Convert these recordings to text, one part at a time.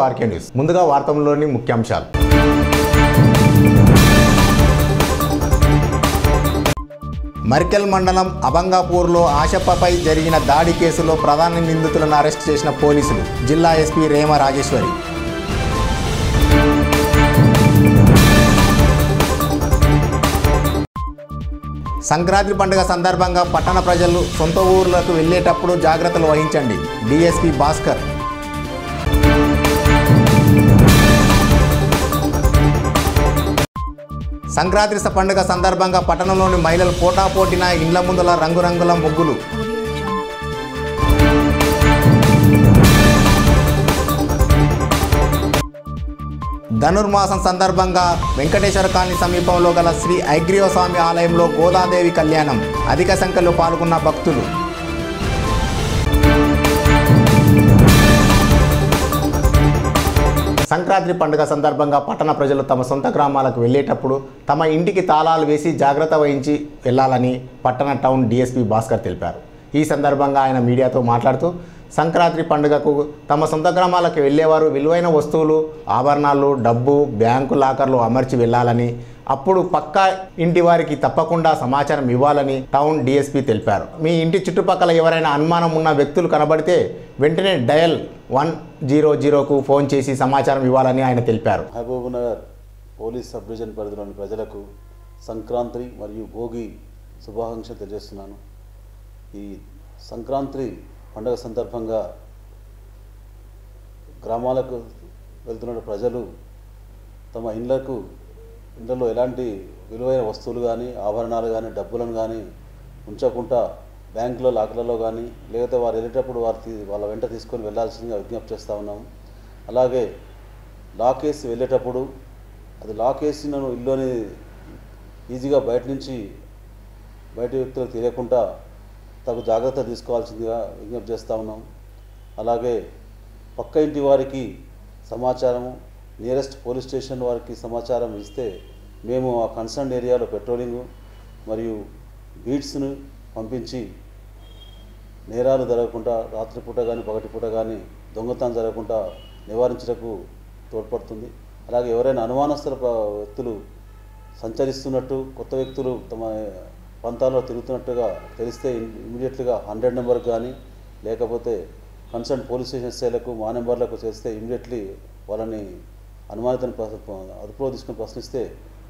RK news. ముందుగా వార్తల్లోని ముఖ్యాంశాలు. మర్కెల్ మండలం అబంగాపూర్లో ఆశప్పపై జరిగిన దాడి కేసులో ప్రధాన నిందితులను అరెస్ట్ చేసిన పోలీసులు. జిల్లా ఎస్పీ రేమ రాజేశ్వరి. సంక్రాంతి పండుగ సందర్భంగా పట్టణ ప్రజలు సొంత ఊర్లకు వెళ్లేటప్పుడు జాగ్రత్తలు వహించండి. డీఎస్పీ భాస్కర్. సంక్రాంతి పండుగ సందర్భంగా పట్టణంలోని మహిళలు పోటాపోటీన ఇండ్ల ముందుల రంగురంగుల ముగ్గులు. ధనుర్మాసం సందర్భంగా వెంకటేశ్వర కాలనీ సమీపంలో గల శ్రీ ఐగ్రీవ స్వామి ఆలయంలో గోదాదేవి కళ్యాణం. అధిక సంఖ్యలో పాల్గొన్న భక్తులు. సంక్రాంతి పండుగ సందర్భంగా పట్టణ ప్రజలు తమ సొంత గ్రామాలకు వెళ్లేటప్పుడు తమ ఇంటికి తాళాలు వేసి జాగ్రత్త వహించి వెళ్లాలని పట్టణ టౌన్ డీఎస్పీ భాస్కర్ తెలిపారు. ఈ సందర్భంగా ఆయన మీడియాతో మాట్లాడుతూ సంక్రాంతి పండుగకు తమ సొంత గ్రామాలకు వెళ్లేవారు విలువైన వస్తువులు, ఆభరణాలు, డబ్బు బ్యాంకు లాకర్లు అమర్చి వెళ్లాలని, అప్పుడు పక్కా ఇంటి వారికి తప్పకుండా సమాచారం ఇవ్వాలని టౌన్ డీఎస్పీ తెలిపారు. మీ ఇంటి చుట్టుపక్కల ఎవరైనా అనుమానం ఉన్న వ్యక్తులు కనబడితే వెంటనే డయల్ 100కు ఫోన్ చేసి సమాచారం ఇవ్వాలని ఆయన తెలిపారు. మహబూబ్నగర్ పోలీస్ సబ్ డివిజన్ పరిధిలోని ప్రజలకు సంక్రాంతి మరియు భోగి శుభాకాంక్షలు తెలియజేస్తున్నాను. ఈ సంక్రాంతి పండుగ సందర్భంగా గ్రామాలకు వెళ్తున్న ప్రజలు తమ ఇళ్లలో ఎలాంటి విలువైన వస్తువులు కానీ, ఆభరణాలు కానీ, డబ్బులను కానీ ఉంచకుండా బ్యాంకులో లాకర్లలో కానీ, లేకపోతే వారు వెళ్ళేటప్పుడు వాళ్ళ వెంట తీసుకొని వెళ్ళాల్సిందిగా విజ్ఞప్తి చేస్తూ ఉన్నాము. అలాగే లాక్ వేసి వెళ్ళేటప్పుడు అది లాక్ వేసి నన్ను ఇల్లుని ఈజీగా బయట వ్యక్తులకు తెలియకుండా తగు జాగ్రత్త తీసుకోవాల్సిందిగా విజ్ఞప్తి చేస్తూ ఉన్నాం. అలాగే పక్క ఇంటి వారికి సమాచారము, నియరెస్ట్ పోలీస్ స్టేషన్ వారికి సమాచారం ఇస్తే మేము ఆ కన్సర్న్ ఏరియాలో పెట్రోలింగు మరియు బీట్స్ను పంపించి నేరాలు జరగకుండా, రాత్రిపూట కానీ పగటిపూట కానీ దొంగతనం జరగకుండా నివారించడానికి తోడ్పడుతుంది. అలాగే ఎవరైనా అనుమానస్తుల వ్యక్తులు సంచరిస్తున్నట్టు, కొత్త వ్యక్తులు తమ ప్రాంతాల్లో తిరుగుతున్నట్టుగా తెలిస్తే ఇమీడియట్గా 100 నెంబర్కి కానీ, లేకపోతే కన్సర్న్ పోలీస్ స్టేషన్ ఎస్ఐలకు మా నెంబర్లకు చేస్తే ఇమీడియట్లీ వాళ్ళని అనుమానితను అదుపులో తీసుకుని ప్రశ్నిస్తే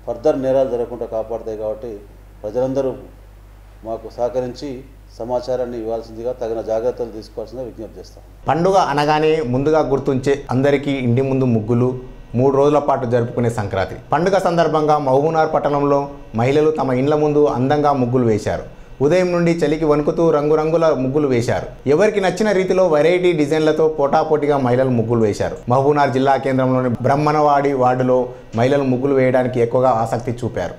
ఫర్దర్ నేరాలు జరగకుండా కాపాడతాయి. కాబట్టి ప్రజలందరూ మాకు సహకరించి సమాచారాన్ని ఇవ్వాల్సిందిగా తగిన జాగ్రత్తలు తీసుకోవాల్సిందిగా విజ్ఞప్తి చేస్తాం. పండుగ అనగానే ముందుగా గుర్తుంచే అందరికీ ఇంటి ముందు ముగ్గులు, 3 రోజుల పాటు జరుపుకునే సంక్రాంతి పండుగ సందర్భంగా మహబూబ్నగర్ పట్టణంలో మహిళలు తమ ఇండ్ల ముందు అందంగా ముగ్గులు వేశారు. ఉదయం నుండి చలికి వణుకుతూ రంగురంగుల ముగ్గులు వేశారు. ఎవరికి నచ్చిన రీతిలో వెరైటీ డిజైన్లతో పోటాపోటీగా మహిళలు ముగ్గులు వేశారు. మహబూబ్నగర్ జిల్లా కేంద్రంలోని బ్రహ్మణవాడి వార్డులో మహిళలు ముగ్గులు వేయడానికి ఎక్కువగా ఆసక్తి చూపారు.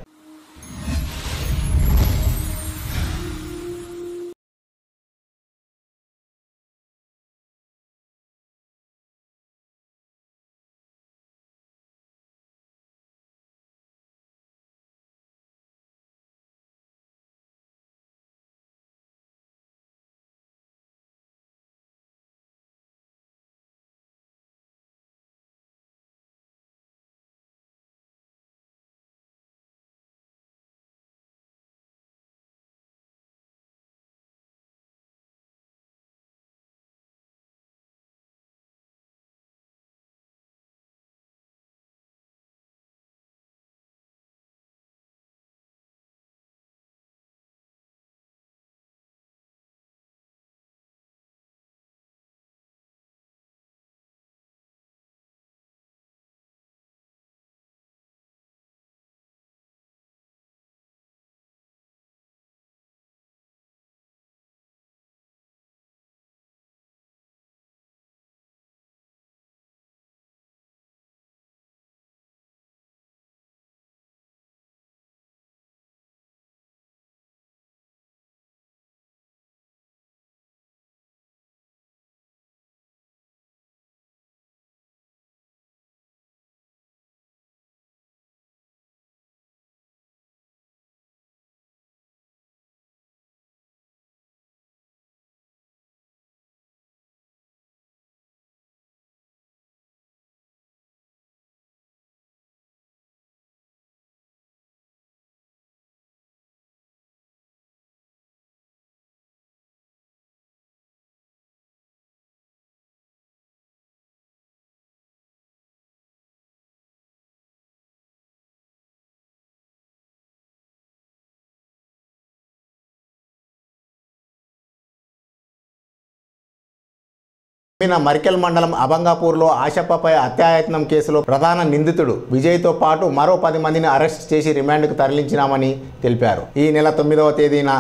మరికెల్ మండలం అబంగాపూర్లో ఆశప్పపై హత్యాయత్నం కేసులో ప్రధాన నిందితుడు విజయ్తో పాటు మరో 10 మందిని అరెస్ట్ చేసి రిమాండ్కు తరలించినామని తెలిపారు. ఈ నెల 9వ తేదీన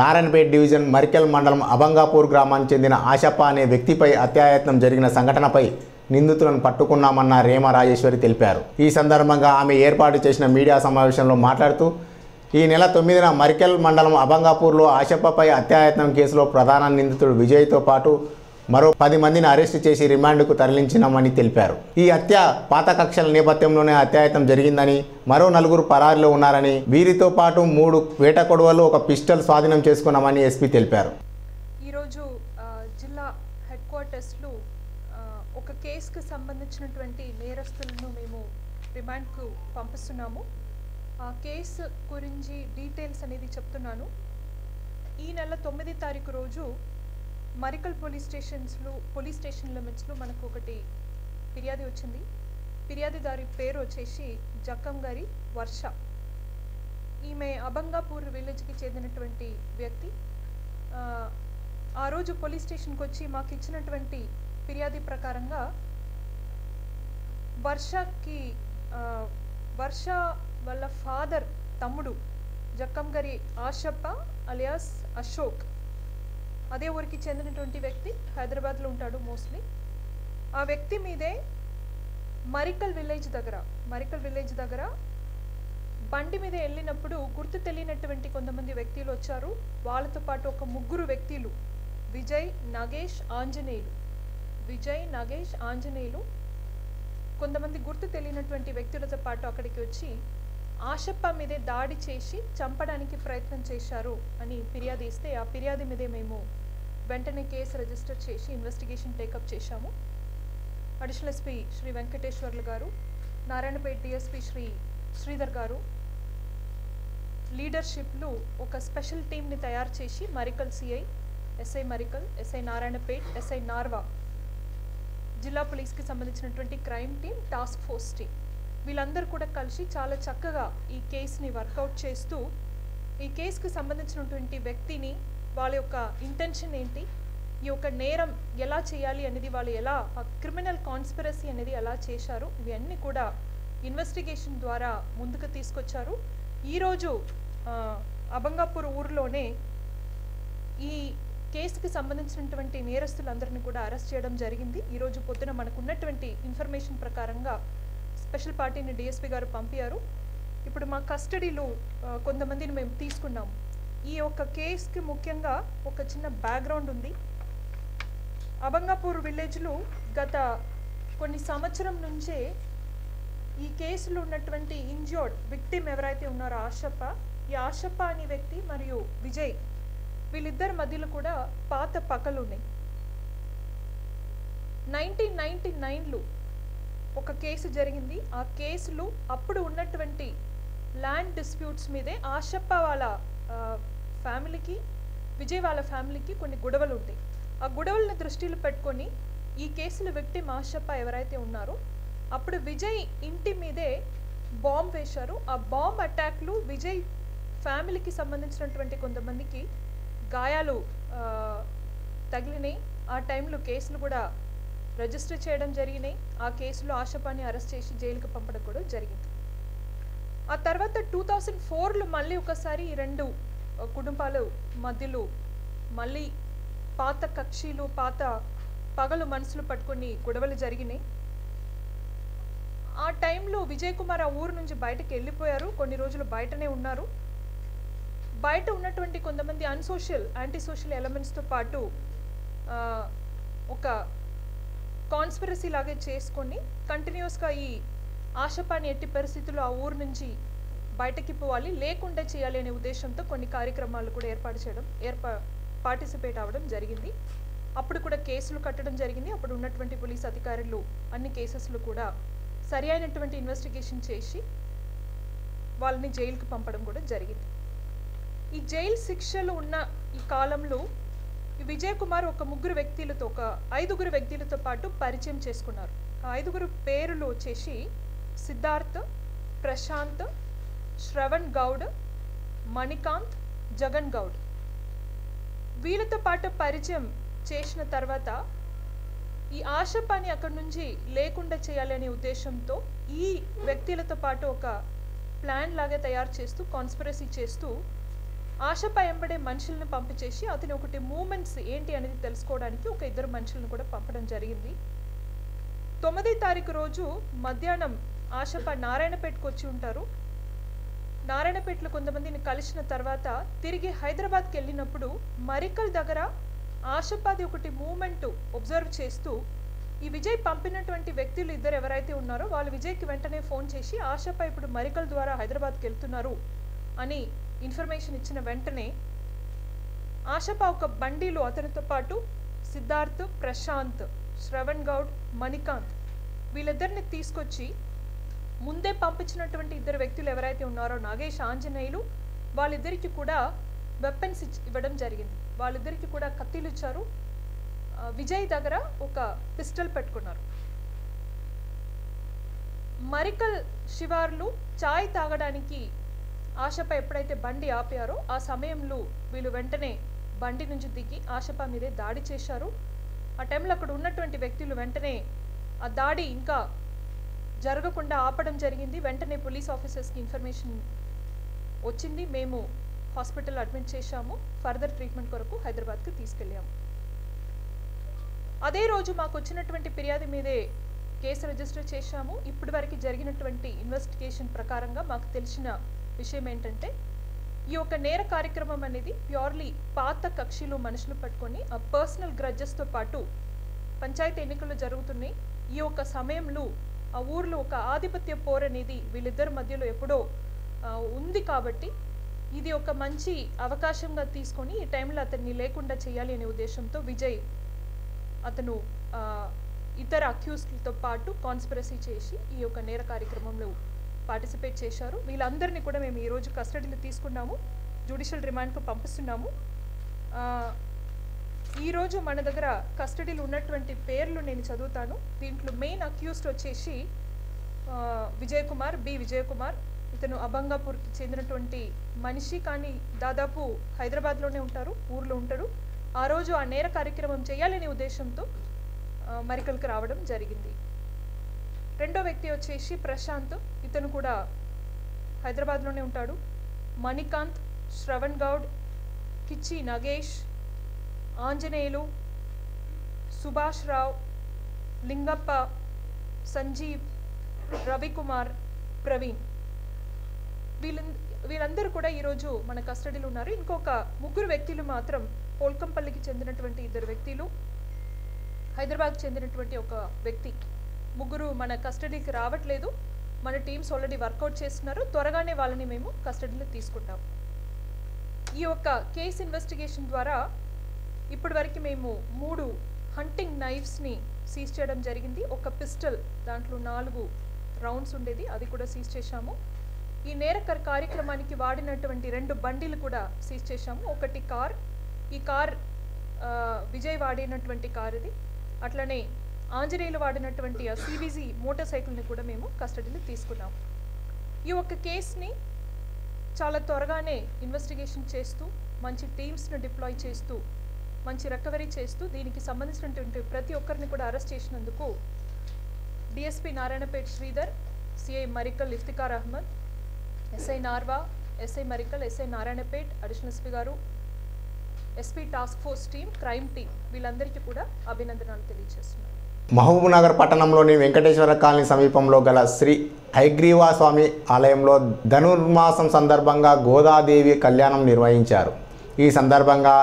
నారాయణపేట డివిజన్ మరికెల్ మండలం అబంగాపూర్ గ్రామానికి చెందిన ఆశప్ప అనే వ్యక్తిపై హత్యాయత్నం జరిగిన సంఘటనపై నిందితులను పట్టుకున్నామన్న రేమ రాజేశ్వరి తెలిపారు. ఈ సందర్భంగా ఆమె ఏర్పాటు చేసిన మీడియా సమావేశంలో మాట్లాడుతూ ఈ నెల 9న మరికెల్ మండలం అబంగాపూర్లో ఆశప్పపై హత్యాయత్నం కేసులో ప్రధాన నిందితుడు విజయ్తో పాటు మరో 10 మందిని అరెస్టు చేసి రిమాండ్కు తరలించినామని తెలిపారు. ఈ హత్య పాత కక్షల నేపథ్యంలోనే హత్యాయత్నం జరిగిందని, మరో 4 పరారీలో ఉన్నారని, వీరితో పాటు 3 వేట కొడవలు, ఒక పిస్టల్ స్వాధీనం చేసుకున్నామని ఎస్పీ తెలిపారు. ఈరోజు జిల్లా హెడ్ క్వార్టర్స్లో ఒక కేసుకు సంబంధించినటువంటి నేరస్తులను మేము రిమాండ్కు పంపిస్తున్నాము. ఆ కేసు గురించి డీటెయిల్స్ అనేది చెప్తున్నాను. ఈ నెల 9వ తారీఖు రోజు మరికల్ పోలీస్ స్టేషన్ లిమిట్స్లో మనకు ఒకటి ఫిర్యాదు వచ్చింది. ఫిర్యాదుదారి పేరు వచ్చేసి జక్కం గారి వర్ష. ఈమె అబంగాపూర్ విలేజ్కి చెందినటువంటి వ్యక్తి. ఆ రోజు పోలీస్ స్టేషన్కి వచ్చి మాకు ఇచ్చినటువంటి ఫిర్యాదు ప్రకారంగా వర్ష వాళ్ళ ఫాదర్ తమ్ముడు జక్కం గారి ఆశప్ప అలియాస్ అశోక్, అదే ఊరికి చెందినటువంటి వ్యక్తి, హైదరాబాద్లో ఉంటాడు మోస్ట్లీ. ఆ వ్యక్తి మీదే మరికల్ విలేజ్ దగ్గర బండి మీద వెళ్ళినప్పుడు గుర్తు తెలియనటువంటి కొంతమంది వ్యక్తులు వచ్చారు. వాళ్ళతో పాటు ఒక 3 వ్యక్తులు విజయ్, నగేష్, ఆంజనేయులు కొంతమంది గుర్తు తెలియనటువంటి వ్యక్తులతో పాటు అక్కడికి వచ్చి ఆశప్ప మీదే దాడి చేసి చంపడానికి ప్రయత్నం చేశారు అని ఫిర్యాదు ఇస్తే, ఆ ఫిర్యాదు మీదే మేము వెంటనే కేసు రిజిస్టర్ చేసి ఇన్వెస్టిగేషన్ టేకప్ చేశాము. అడిషనల్ ఎస్పీ శ్రీ వెంకటేశ్వర్లు గారు, నారాయణపేట డిఎస్పీ శ్రీ శ్రీధర్ గారు లీడర్షిప్లో ఒక స్పెషల్ టీమ్ని తయారు చేసి Marikal CI, SI Marikal, SI Narayanpet, SI Nerva, జిల్లా పోలీస్కి సంబంధించినటువంటి crime team, task force team, వీళ్ళందరూ కూడా కలిసి చాలా చక్కగా ఈ కేసుని వర్కౌట్ చేస్తూ ఈ కేసుకు సంబంధించినటువంటి వ్యక్తిని, వాళ్ళ యొక్క ఇంటెన్షన్ ఏంటి, ఈ యొక్క నేరం ఎలా చేయాలి అనేది, వాళ్ళు ఎలా ఆ క్రిమినల్ కాన్స్పిరసీ అనేది ఎలా చేశారు, ఇవన్నీ కూడా ఇన్వెస్టిగేషన్ ద్వారా ముందుకు తీసుకొచ్చారు. ఈరోజు అబంగాపూర్ ఊరిలోనే ఈ కేసుకి సంబంధించినటువంటి నేరస్తులందరినీ కూడా అరెస్ట్ చేయడం జరిగింది. ఈరోజు పొద్దున మనకు ఉన్నటువంటి ఇన్ఫర్మేషన్ ప్రకారంగా స్పెషల్ పార్టీని డిఎస్పీ గారు పంపారు. ఇప్పుడు మా కస్టడీలో కొంతమందిని మేము తీసుకున్నాము. ఈ యొక్క కేసుకి ముఖ్యంగా ఒక చిన్న బ్యాక్గ్రౌండ్ ఉంది. అబంగాపూర్ విలేజ్లో గత కొన్ని సంవత్సరం నుంచే ఈ కేసులో ఉన్నటువంటి ఇంజర్డ్ విక్టిమ్ ఎవరైతే ఉన్నారో ఆశప్ప, ఈ ఆశప్ప అనే వ్యక్తి మరియు విజయ్, వీళ్ళిద్దరి మధ్యలో కూడా పాత పకలు ఉన్నాయి. 1999లో ఒక కేసు జరిగింది. ఆ కేసులో అప్పుడు ఉన్నటువంటి ల్యాండ్ డిస్ప్యూట్స్ మీదే ఆశప్ప వాళ్ళ ఫ్యామిలీకి, విజయ్ వాళ్ళ ఫ్యామిలీకి కొన్ని గొడవలు ఉంటాయి. ఆ గొడవలను దృష్టిలో పెట్టుకొని ఈ కేసులో విక్టిమ్ ఆశప్ప ఎవరైతే ఉన్నారో అప్పుడు విజయ్ ఇంటి మీదే బాంబ్ వేశారు. ఆ బాంబ్ అటాక్లు విజయ్ ఫ్యామిలీకి సంబంధించినటువంటి కొంతమందికి గాయాలు తగిలినాయి. ఆ టైంలో కేసులు కూడా రిజిస్టర్ చేయడం జరిగినాయి. ఆ కేసులో ఆశపాని అరెస్ట్ చేసి జైలుకి పంపడం కూడా జరిగింది. ఆ తర్వాత 2004లో మళ్ళీ ఒకసారి ఈ 2 కుటుంబాల మధ్యలో మళ్ళీ పాత కక్షీలు, పాత పగలు మనసులు పట్టుకొని గొడవలు జరిగినాయి. ఆ టైంలో విజయ్ కుమార్ ఆ ఊరు నుంచి బయటకు వెళ్ళిపోయారు. కొన్ని రోజులు బయటనే ఉన్నారు. బయట ఉన్నటువంటి కొంతమంది యాంటీ సోషల్ ఎలిమెంట్స్తో పాటు ఒక కాన్స్పిరసీ లాగే చేసుకొని కంటిన్యూస్గా ఈ ఆశపాని ఎట్టి పరిస్థితుల్లో ఆ ఊరు నుంచి బయటకి పోవాలి, లేకుండా చేయాలి అనే ఉద్దేశంతో కొన్ని కార్యక్రమాలు కూడా పార్టిసిపేట్ అవ్వడం జరిగింది. అప్పుడు కూడా కేసులు కట్టడం జరిగింది. అప్పుడు ఉన్నటువంటి పోలీస్ అధికారులు అన్ని కేసెస్లు కూడా సరి అయినటువంటి ఇన్వెస్టిగేషన్ చేసి వాళ్ళని జైలుకి పంపడం కూడా జరిగింది. ఈ జైలు శిక్షలు ఉన్న ఈ కాలంలో విజయ్ కుమార్ ఒక 5 వ్యక్తులతో పాటు పరిచయం చేసుకున్నారు. ఆ 5 పేర్లు వచ్చేసి సిద్ధార్థ్, ప్రశాంత్, శ్రవణ్ గౌడ్, మణికాంత్, జగన్ గౌడ్. వీళ్ళతో పాటు పరిచయం చేసిన తర్వాత ఈ ఆశపాని అక్కడి నుంచి లేకుండా చేయాలనే ఉద్దేశంతో ఈ వ్యక్తులతో పాటు ఒక ప్లాన్ లాగా తయారు చేస్తూ కాన్స్పిరసీ చేస్తూ ఆశపై ఎంబడే మనుషులను పంపించేసి అతని ఒకటి మూమెంట్స్ ఏంటి అనేది తెలుసుకోవడానికి ఒక 2 మనుషులను కూడా పంపడం జరిగింది. 9వ తారీఖు రోజు మధ్యాహ్నం ఆశప నారాయణపేటకు వచ్చి ఉంటారు. నారాయణపేటలో కొంతమందిని కలిసిన తర్వాత తిరిగి హైదరాబాద్కి వెళ్ళినప్పుడు మరికల్ దగ్గర ఆశపాది ఒకటి మూమెంట్ ఒబ్జర్వ్ చేస్తూ ఈ విజయ్ పంపినటువంటి వ్యక్తులు 2 ఎవరైతే ఉన్నారో వాళ్ళు విజయ్కి వెంటనే ఫోన్ చేసి ఆశప ఇప్పుడు మరికల్ ద్వారా హైదరాబాద్కి వెళ్తున్నారు అని ఇన్ఫర్మేషన్ ఇచ్చిన వెంటనే ఆశప ఒక బండిలో అతనితో పాటు సిద్ధార్థ్, ప్రశాంత్, శ్రవణ్ గౌడ్, మణికాంత్ వీళ్ళిద్దరిని తీసుకొచ్చి ముందే పంపించినటువంటి 2 వ్యక్తులు ఎవరైతే ఉన్నారో నాగేష్, ఆంజనేయులు వాళ్ళిద్దరికి కూడా వెపన్స్ ఇవ్వడం జరిగింది. వాళ్ళిద్దరికి కూడా కత్తిలు ఇచ్చారు. విజయ్ దగ్గర ఒక పిస్టల్ పెట్టుకున్నారు. మరికల్ శివార్లు చాయ్ తాగడానికి ఆశప ఎప్పుడైతే బండి ఆపారో ఆ సమయంలో వీళ్ళు వెంటనే బండి నుంచి దిగి ఆశప మీదే దాడి చేశారు. ఆ టైంలో అక్కడ ఉన్నటువంటి వ్యక్తులు వెంటనే ఆ దాడి ఇంకా జరగకుండా ఆపడం జరిగింది. వెంటనే పోలీస్ ఆఫీసర్స్కి ఇన్ఫర్మేషన్ వచ్చింది. మేము హాస్పిటల్ అడ్మిట్ చేశాము. ఫర్దర్ ట్రీట్మెంట్ కొరకు హైదరాబాద్కి తీసుకెళ్ళాము. అదే రోజు మాకు వచ్చినటువంటి ఫిర్యాదు మీదే కేసు రిజిస్టర్ చేశాము. ఇప్పటి వరకు జరిగినటువంటి ఇన్వెస్టిగేషన్ ప్రకారంగా మాకు తెలిసిన విషయం ఏంటంటే ఈ యొక్క నేర కార్యక్రమం అనేది ప్యూర్లీ పాత కక్షిలో మనుషులు పట్టుకొని ఆ పర్సనల్ గ్రడ్జెస్తో పాటు పంచాయతీ ఎన్నికలు జరుగుతున్నాయి. ఈ యొక్క సమయంలో ఆ ఊర్లో ఒక ఆధిపత్య పోర్ అనేది వీళ్ళిద్దరి మధ్యలో ఎప్పుడో ఉంది కాబట్టి ఇది ఒక మంచి అవకాశంగా తీసుకొని ఈ టైంలో అతన్ని లేకుండా చేయాలి అనే ఉద్దేశంతో విజయ్ అతను ఇతర అక్యూస్డ్లతో పాటు కాన్స్పిరసీ చేసి ఈ యొక్క నేర కార్యక్రమంలో పార్టిసిపేట్ చేశారు. వీళ్ళందరినీ కూడా మేము ఈరోజు కస్టడీలో తీసుకున్నాము, జ్యుడిషియల్ రిమాండ్కు పంపిస్తున్నాము. ఈరోజు మన దగ్గర కస్టడీలో ఉన్నటువంటి పేర్లు నేను చదువుతాను. దీంట్లో మెయిన్ అక్యూస్డ్ వచ్చేసి విజయ్ కుమార్, బి విజయ్ కుమార్. ఇతను అభంగాపూర్కి చెందినటువంటి మనిషి, కానీ దాదాపు హైదరాబాద్లోనే ఉంటారు, ఊర్లో ఉంటాడు. ఆ రోజు ఆ నేర కార్యక్రమం చేయాలనే ఉద్దేశంతో మరికల్కి రావడం జరిగింది. రెండో వ్యక్తి వచ్చేసి ప్రశాంత్, ఇతను కూడా హైదరాబాద్లోనే ఉంటాడు. మణికాంత్, శ్రవణ్ గౌడ్, కిచ్చి నగేష్, ఆంజనేయులు, సుభాష్ రావు, లింగప్ప, సంజీవ్, రవికుమార్, ప్రవీణ్ వీళ్ళందరూ కూడా ఈరోజు మన కస్టడీలో ఉన్నారు. ఇంకొక 3 వ్యక్తులు మాత్రం పోల్కంపల్లికి చెందినటువంటి 2 వ్యక్తులు, హైదరాబాద్కి చెందినటువంటి ఒక వ్యక్తి, 3 మన కస్టడీకి రావట్లేదు. మన టీమ్స్ ఆల్రెడీ వర్కౌట్ చేస్తున్నారు. త్వరగానే వాళ్ళని మేము కస్టడీలో తీసుకుంటాం. ఈ యొక్క కేసు ఇన్వెస్టిగేషన్ ద్వారా ఇప్పటివరకు మేము 3 హంటింగ్ నైఫ్స్ని సీజ్ చేయడం జరిగింది. ఒక పిస్టల్, దాంట్లో 4 రౌండ్స్ ఉండేది, అది కూడా సీజ్ చేశాము. ఈ నేర కార్యక్రమానికి వాడినటువంటి 2 బండిలు కూడా సీజ్ చేశాము. ఒకటి కార్, ఈ కార్ విజయ్ వాడినటువంటి కార్ ఇది. అట్లనే ఆంజనేయులు వాడినటువంటి ఆ సివిజీ మోటార్ సైకిల్ని కూడా మేము కస్టడీలో తీసుకున్నాం. ఈ ఒక్క కేసుని చాలా త్వరగానే ఇన్వెస్టిగేషన్ చేస్తూ మంచి టీమ్స్ను డిప్లాయ్ చేస్తూ మంచి రికవరీ చేస్తూ దీనికి సంబంధించినటువంటి ప్రతి ఒక్కరిని కూడా అరెస్ట్ చేసినందుకు DSP Narayanpet Sridhar, CI Marikal Iftikhar Ahmed, SI Narva, SI Marikal, SI Narayanpet, additional SP గారు, SP task force team, crime team వీళ్ళందరికీ కూడా అభినందనలు తెలియజేస్తున్నారు. మహబూబ్నగర్ పట్టణంలోని వెంకటేశ్వర కాలనీ సమీపంలో గల శ్రీ హయగ్రీవ స్వామి ఆలయంలో ధనుర్మాసం సందర్భంగా గోదాదేవి కళ్యాణం నిర్వహించారు. ఈ సందర్భంగా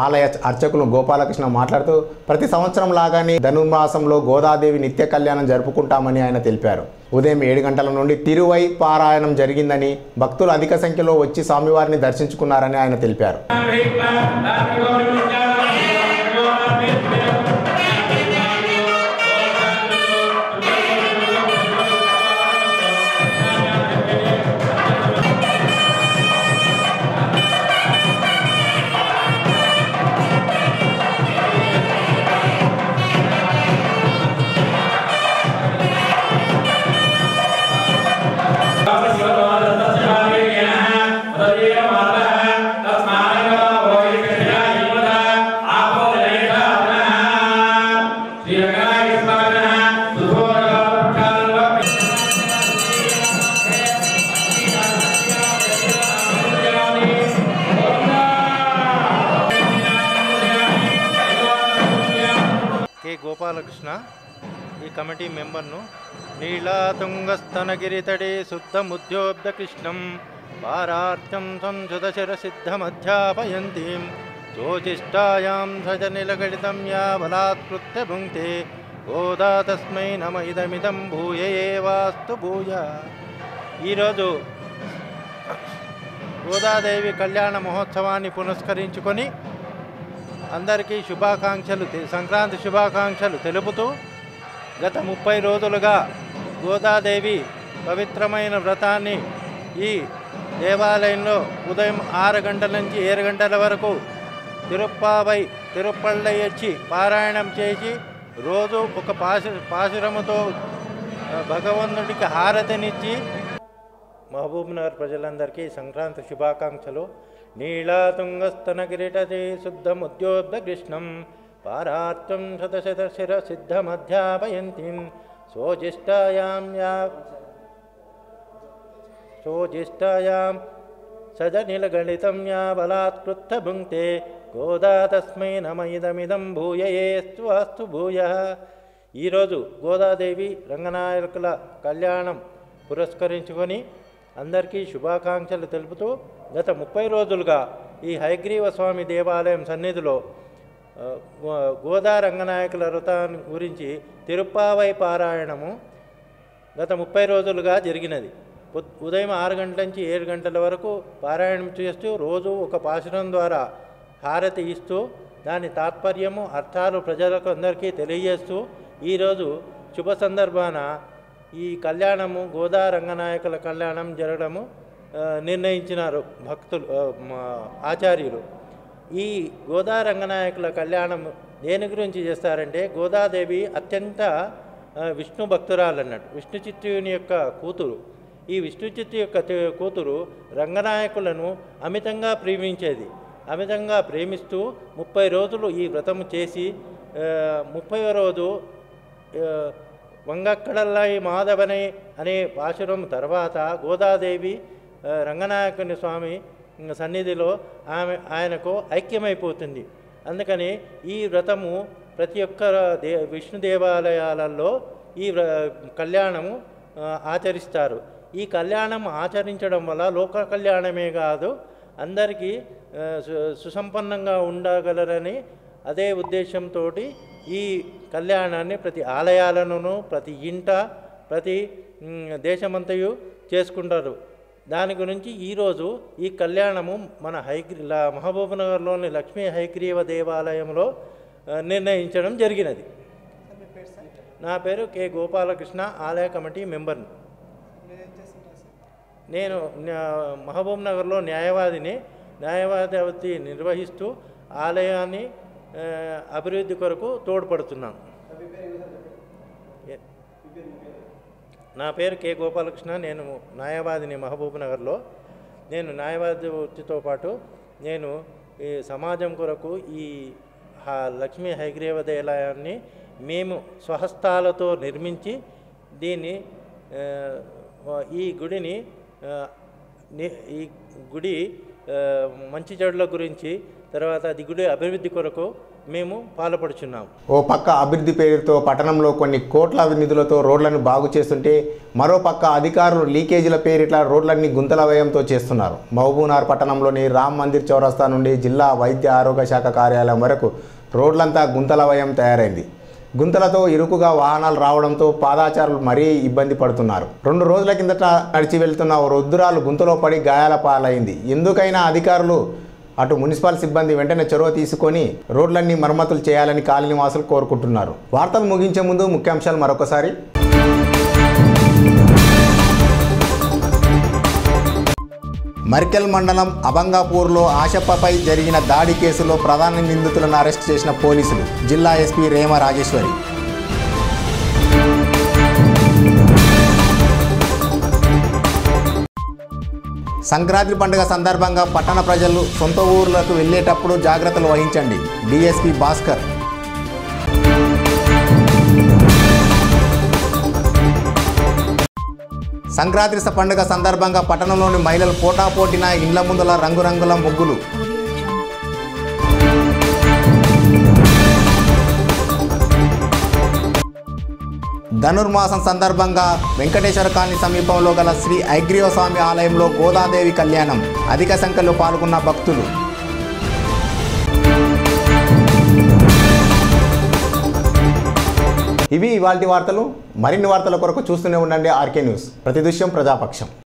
ఆలయ అర్చకులు గోపాలకృష్ణ మాట్లాడుతూ ప్రతి సంవత్సరం లాగానే ధనుర్మాసంలో గోదాదేవి నిత్య కళ్యాణం జరుపుకుంటామని ఆయన తెలిపారు. ఉదయం 7 గంటల నుండి తిరువై పారాయణం జరిగిందని, భక్తులు అధిక సంఖ్యలో వచ్చి స్వామివారిని దర్శించుకున్నారని ఆయన తెలిపారు. గోపాలకృష్ణ, ఈ కమిటీ మెంబర్ను. నీళాతుంగస్తనగిరితడే శుద్ధముద్యోబ్ధ కృష్ణం పారార్చం సంసుతశిరసిద్ధమధ్యాపయంతీం జ్యోతిష్టాయాం సజనిలగడితం యా బలాత్కృత్య భుంక్తే గోదా తస్మై నమ ఇదమిదం భూయ ఏవాస్తు భూయ. ఈరోజు గోదాదేవి కళ్యాణ మహోత్సవాన్ని పురస్కరించుకొని అందరికీ సంక్రాంతి శుభాకాంక్షలు తెలుపుతూ గత 30 రోజులుగా గోదాదేవి పవిత్రమైన వ్రతాన్ని ఈ దేవాలయంలో ఉదయం 6 గంటల నుంచి 7 గంటల వరకు తిరుప్పళ్ళయ్యచ్చి పారాయణం చేసి రోజు ఒక పాశురముతో భగవంతుడికి హారతినిచ్చి మహబూబ్నగర్ ప్రజలందరికీ సంక్రాంతి శుభాకాంక్షలు. నీళాతుంగస్తనగిరిటదే శుద్ధముద్యోబ్ధ కృష్ణం పారార్చం శతశతశిరసిద్ధమధ్యాపయంతిం సోజిష్టాయాం సజనిలగళితం యా బలాత్కృత్య భుంక్తే గోదా తస్మై నమ ఇదమిదం భూయేస్తు అస్తు భూయ. ఈరోజు గోదాదేవి రంగనాయకుల కళ్యాణం పురస్కరించుకొని అందరికీ శుభాకాంక్షలు తెలుపుతూ గత 30 రోజులుగా ఈ హయగ్రీవ స్వామి దేవాలయం సన్నిధిలో గోదా రంగనాయకుల వ్రతాన్ని గురించి తిరుప్పావై పారాయణము గత 30 రోజులుగా జరిగినది. ఉదయం 6 గంటల నుంచి 7 గంటల వరకు పారాయణం చేస్తూ రోజు ఒక పాశురం ద్వారా హారతి ఇస్తూ దాని తాత్పర్యము అర్థాలు ప్రజలకు అందరికీ తెలియజేస్తూ ఈరోజు శుభ సందర్భాన ఈ కళ్యాణము గోదా రంగనాయకుల కళ్యాణం జరగడము నిర్ణయించినారు భక్తులు ఆచార్యులు. ఈ గోదా రంగనాయకుల కళ్యాణం దేని గురించి చేస్తారంటే గోదాదేవి అత్యంత విష్ణు భక్తురాలు అన్నట్టు. విష్ణు చిత్తుని యొక్క కూతురు. ఈ విష్ణు చిత్తు యొక్క కూతురు రంగనాయకులను అమితంగా ప్రేమించేది. అమితంగా ప్రేమిస్తూ 30 రోజులు ఈ వ్రతము చేసి 30వ రోజు వంగక్కడల్లై మాధవనై అనే పాశురం తర్వాత గోదాదేవి రంగనాయకుని స్వామి సన్నిధిలో ఆయనకు ఐక్యమైపోతుంది. అందుకని ఈ వ్రతము ప్రతి ఒక్క విష్ణు దేవాలయాలలో ఈ కళ్యాణము ఆచరిస్తారు. ఈ కళ్యాణం ఆచరించడం వల్ల లోక కళ్యాణమే కాదు అందరికీ సుసంపన్నంగా ఉండగలరని అదే ఉద్దేశంతో ఈ కళ్యాణాన్ని ప్రతి ఆలయాలను ప్రతి ఇంట ప్రతి దేశమంతయు చేసుకుంటారు. దాని గురించి ఈరోజు ఈ కళ్యాణము మన మహబూబ్నగర్లోని లక్ష్మీ హయగ్రీవ దేవాలయంలో నిర్ణయించడం జరిగినది. నా పేరు కె గోపాలకృష్ణ, ఆలయ కమిటీ మెంబర్ని. నేను మహబూబ్నగర్లో న్యాయవాది నిర్వహిస్తూ ఆలయాన్ని అభివృద్ధి కొరకు తోడ్పడుతున్నాను. నా పేరు కె గోపాలకృష్ణ, నేను న్యాయవాదిని మహబూబ్నగర్లో. నేను న్యాయవాది వృత్తితో పాటు నేను ఈ సమాజం కొరకు ఈ లక్ష్మీ హయగ్రీవ దేవాలయాన్ని మేము స్వహస్తాలతో నిర్మించి దీన్ని ఈ గుడి మంచి చెడుల గురించి తర్వాత అది గుడి అభివృద్ధి కొరకు మేము పాల్పడుచున్నాం. ఓ పక్క అభివృద్ధి పేరుతో పట్టణంలో కొన్ని కోట్ల నిధులతో రోడ్లను బాగు చేస్తుంటే మరో పక్క అధికారులు లీకేజీల పేరిట్లా రోడ్లన్నీ గుంతల వ్యయంతో చేస్తున్నారు. మహబూబ్నగర్ పట్టణంలోని రామ్ మందిర్ చౌరస్తా నుండి జిల్లా వైద్య ఆరోగ్య శాఖ కార్యాలయం వరకు రోడ్లంతా గుంతల వ్యయం తయారైంది. గుంతలతో ఇరుకుగా వాహనాలు రావడంతో పాదాచారులు మరీ ఇబ్బంది పడుతున్నారు. 2 రోజుల కిందట నడిచి వెళ్తున్న ఓ వృద్ధురాలు గుంతలో పడి గాయాల పాలైంది. ఎందుకైనా అధికారులు అటు మున్సిపల్ సిబ్బంది వెంటనే చొరవ తీసుకొని రోడ్లన్నీ మరమ్మతులు చేయాలని కాలనీ వాసులు కోరుకుంటున్నారు. వార్తలు ముగించే ముందు ముఖ్యాంశాలు మరొకసారి. మర్కెల్ మండలం అబంగాపూర్లో ఆశప్పపై జరిగిన దాడి కేసులో ప్రధాన నిందితులను అరెస్ట్ చేసిన పోలీసులు. జిల్లా ఎస్పీ రేమ రాజేశ్వరి. సంక్రాంతి పండుగ సందర్భంగా పట్టణ ప్రజలు సొంత ఊర్లకు వెళ్ళేటప్పుడు జాగ్రత్తలు వహించండి. డిఎస్పీ భాస్కర్. సంక్రాంతి పండుగ సందర్భంగా పట్టణంలోని మహిళలు పోటాపోటీన ఇండ్ల ముందల రంగురంగుల ముగ్గులు. ధనుర్మాసం సందర్భంగా వెంకటేశ్వర కాలనీ సమీపంలో గల శ్రీ ఐగ్రీవ స్వామి ఆలయంలో గోదాదేవి కళ్యాణం. అధిక సంఖ్యలో పాల్గొన్న భక్తులు. ఇవి ఇవాల్టి వార్తలు. మరిన్ని వార్తల కొరకు చూస్తూనే ఉండండి ఆర్కే న్యూస్. ప్రతిదృశ్యం ప్రజాపక్షం.